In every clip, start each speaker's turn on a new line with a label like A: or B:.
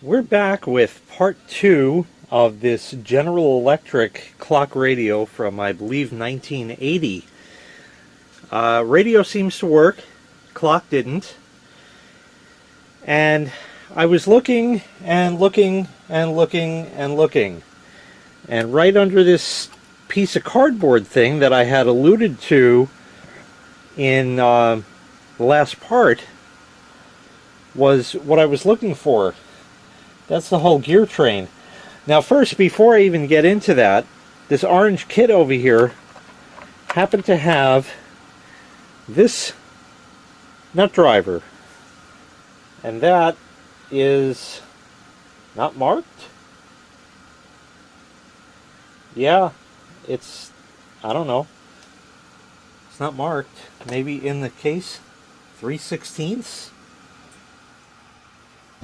A: We're back with part 2 of this General Electric clock radio from, I believe, 1980. Radio seems to work, clock didn't. And I was looking and looking and looking and looking. And right under this piece of cardboard thing that I had alluded to in the last part was what I was looking for. That's the whole gear train. Now first, before I even get into that, this orange kit over here happened to have this nut driver. And that is not marked? Yeah, it's, I don't know. It's not marked. Maybe in the case, 3/16?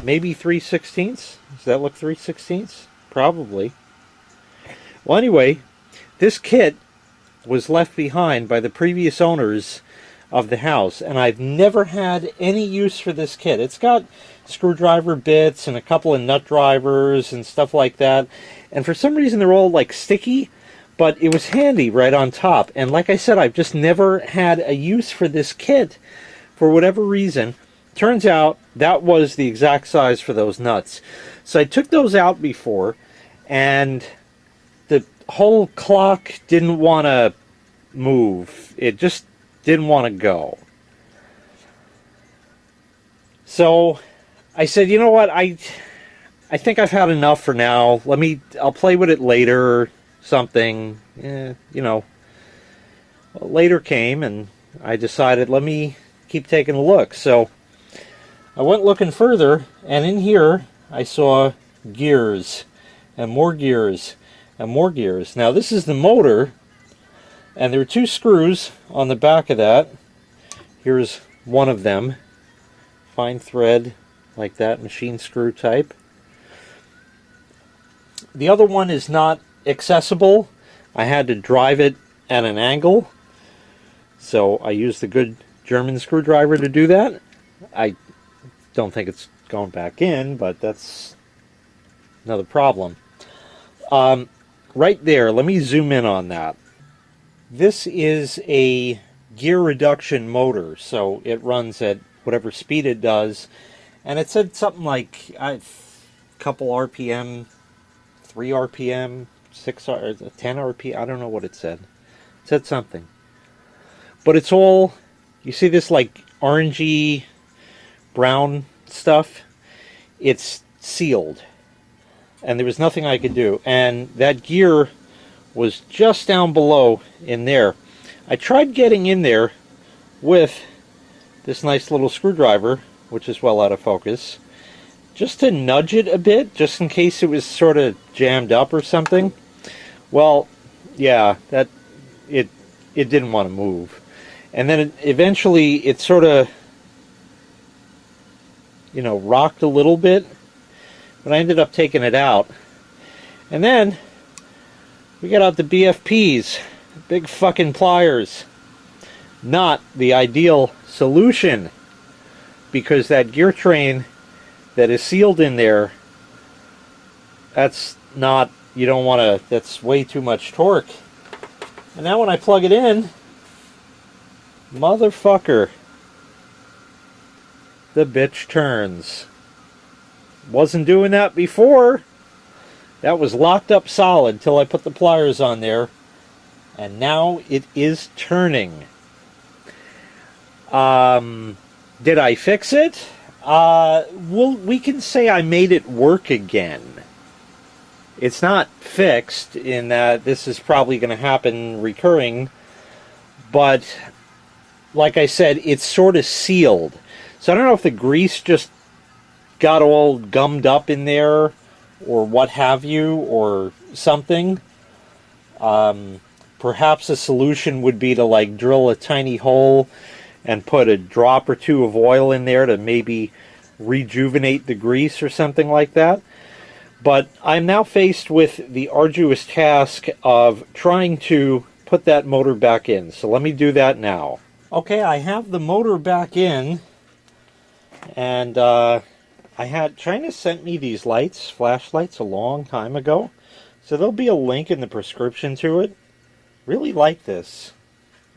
A: Maybe 3/16? Does that look 3/16? Probably. Well, anyway, this kit was left behind by the previous owners of the house, and I've never had any use for this kit. It's got screwdriver bits and a couple of nut drivers and stuff like that, and for some reason they're all like sticky, but it was handy right on top. And like I said, I've just never had a use for this kit for whatever reason. Turns out that was the exact size for those nuts. So I took those out before, and the whole clock didn't want to move. It just didn't want to go. So I said, you know what, I think I've had enough for now. I'll play with it later or something. You know. Well, later came, and I decided, let me keep taking a look. So I went looking further, and in here I saw gears, and more gears, and more gears. Now this is the motor, and there are 2 screws on the back of that. Here's one of them. Fine thread, like that, machine screw type. The other one is not accessible. I had to drive it at an angle, so I used the good German screwdriver to do that. I don't think it's going back in, but that's another problem. Right there, let me zoom in on that. This is a gear reduction motor, so it runs at whatever speed it does, and it said something like a couple RPM, 3 RPM, 6 or 10 RPM, I don't know what it said. It said something. But it's all, you see this like orangey brown stuff? It's sealed, and there was nothing I could do, and that gear was just down below in there. I tried getting in there with this nice little screwdriver, which is well out of focus, just to nudge it a bit, just in case it was sort of jammed up or something. Well, yeah, that it didn't want to move. And then eventually it sort of, you know, rocked a little bit, but I ended up taking it out. And then we got out the BFPs, big fucking pliers. Not the ideal solution, because that gear train that is sealed in there, that's not, you don't want to, that's way too much torque. And now when I plug it in, motherfucker, the bitch turns. Wasn't doing that before. That was locked up solid till I put the pliers on there, and now it is turning. Did I fix it? Well, we can say I made it work again. It's not fixed in that this is probably going to happen recurring, but like I said, it's sort of sealed. So I don't know if the grease just got all gummed up in there or what have you, or something. Perhaps a solution would be to like drill a tiny hole and put a drop or 2 of oil in there to maybe rejuvenate the grease or something like that. But I'm now faced with the arduous task of trying to put that motor back in. So let me do that now. Okay, I have the motor back in, and China sent me these lights, flashlights, a long time ago. So there'll be a link in the prescription to it. Really like this.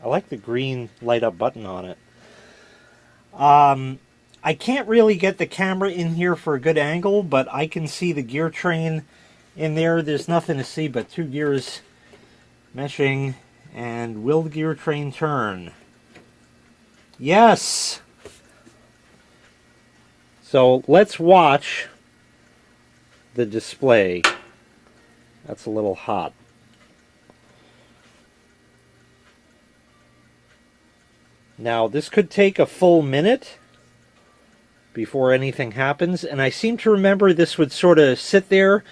A: I like the green light up button on it. I can't really get the camera in here for a good angle, but I can see the gear train in there. There's nothing to see but two gears meshing. And will the gear train turn? Yes! So let's watch the display. That's a little hot. Now this could take a full minute before anything happens, and I seem to remember this would sort of sit there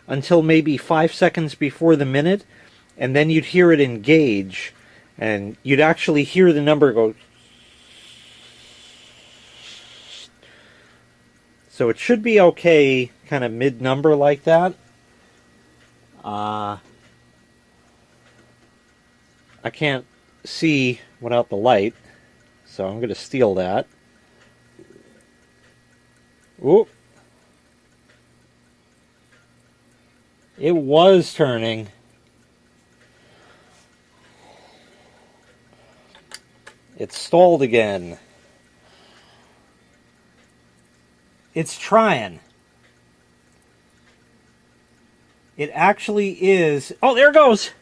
A: until maybe 5 seconds before the minute, and then you'd hear it engage, and you'd actually hear the number go. So it should be okay, kind of mid-number like that. I can't see without the light, so I'm going to steal that. Oop. It was turning. It stalled again. It's trying. It actually is. Oh, there it goes.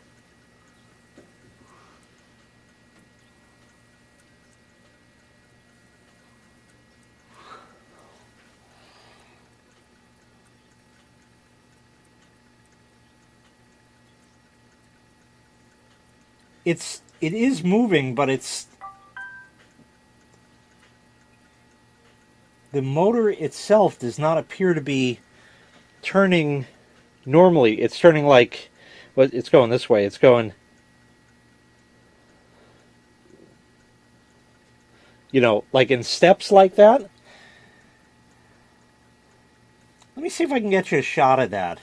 A: It is moving, but the motor itself does not appear to be turning normally. It's turning like, well, it's going this way. It's going, you know, like in steps like that. Let me see if I can get you a shot of that.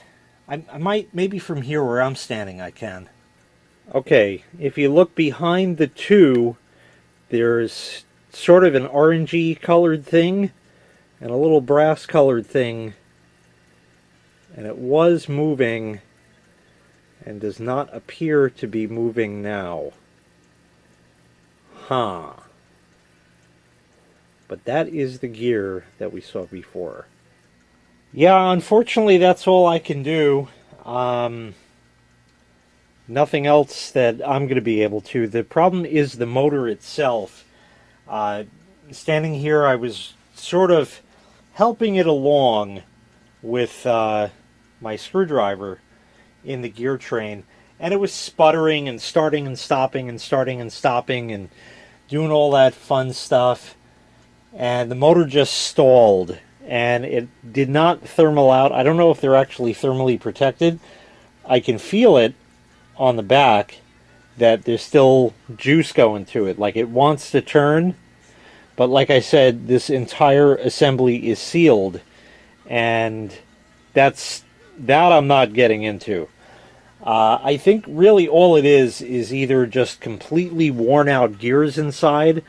A: I might, maybe from here where I'm standing I can. Okay, if you look behind the two, there's sort of an orangey colored thing and a little brass colored thing, and it was moving and does not appear to be moving now. Huh. But that is the gear that we saw before. Yeah, unfortunately that's all I can do. Nothing else that I'm going to be able to. The problem is the motor itself. Standing here, I was sort of helping it along with my screwdriver in the gear train, and it was sputtering and starting and stopping and starting and stopping and doing all that fun stuff, and the motor just stalled and it did not thermal out. I don't know if they're actually thermally protected. I can feel it on the back that there's still juice going to it, like it wants to turn, but like I said, this entire assembly is sealed, and that I'm not getting into. I think really all it is either just completely worn out gears inside,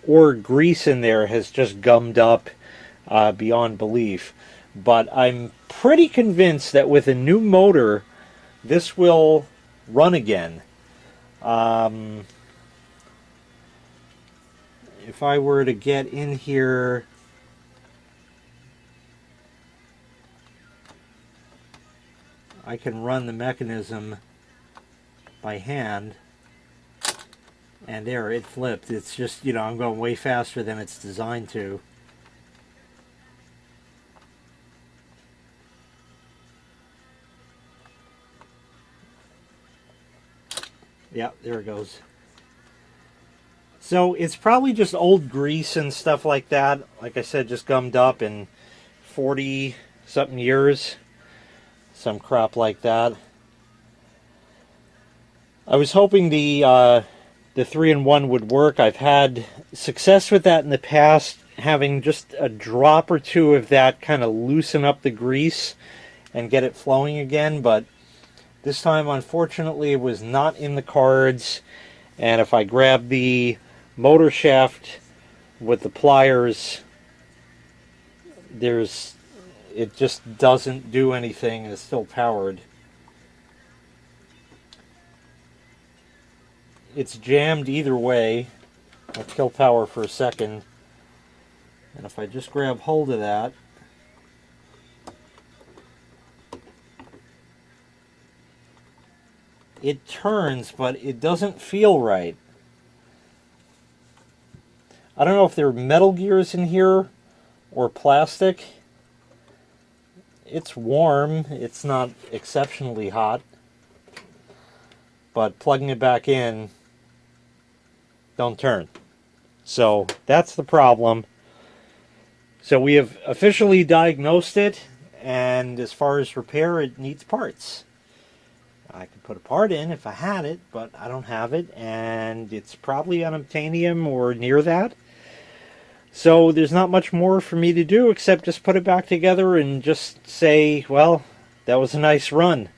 A: or grease in there has just gummed up beyond belief. But I'm pretty convinced that with a new motor this will run again. If I were to get in here, I can run the mechanism by hand, and there, it flipped. It's just, you know, I'm going way faster than it's designed to. Yeah, there it goes. So it's probably just old grease and stuff like that. Like I said, just gummed up in 40 something years. Some crap like that. I was hoping the 3-in-1 would work. I've had success with that in the past, having just a drop or two of that kind of loosen up the grease and get it flowing again, but this time, unfortunately, it was not in the cards, and if I grab the motor shaft with the pliers, there's it just doesn't do anything. It's still powered. It's jammed either way. I'll kill power for a second. And if I just grab hold of that, it turns, but it doesn't feel right. I don't know if there are metal gears in here or plastic. It's warm. It's not exceptionally hot. But plugging it back in, don't turn. So that's the problem. So we have officially diagnosed it, and as far as repair, it needs parts. I could put a part in if I had it, but I don't have it, and it's probably unobtainium or near that. So there's not much more for me to do except just put it back together and just say, well, that was a nice run.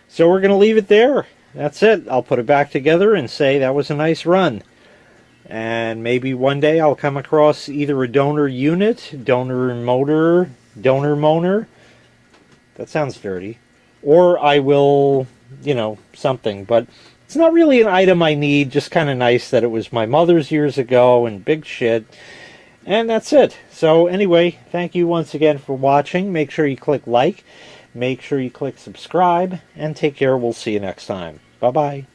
A: So we're going to leave it there. That's it. I'll put it back together and say that was a nice run. And maybe one day I'll come across either a donor unit, donor motor, donor motor. That sounds dirty. Or I will, you know, something. But it's not really an item I need. Just kind of nice that it was my mother's years ago and big shit. And that's it. So anyway, thank you once again for watching. Make sure you click like. Make sure you click subscribe. And take care. We'll see you next time. Bye-bye.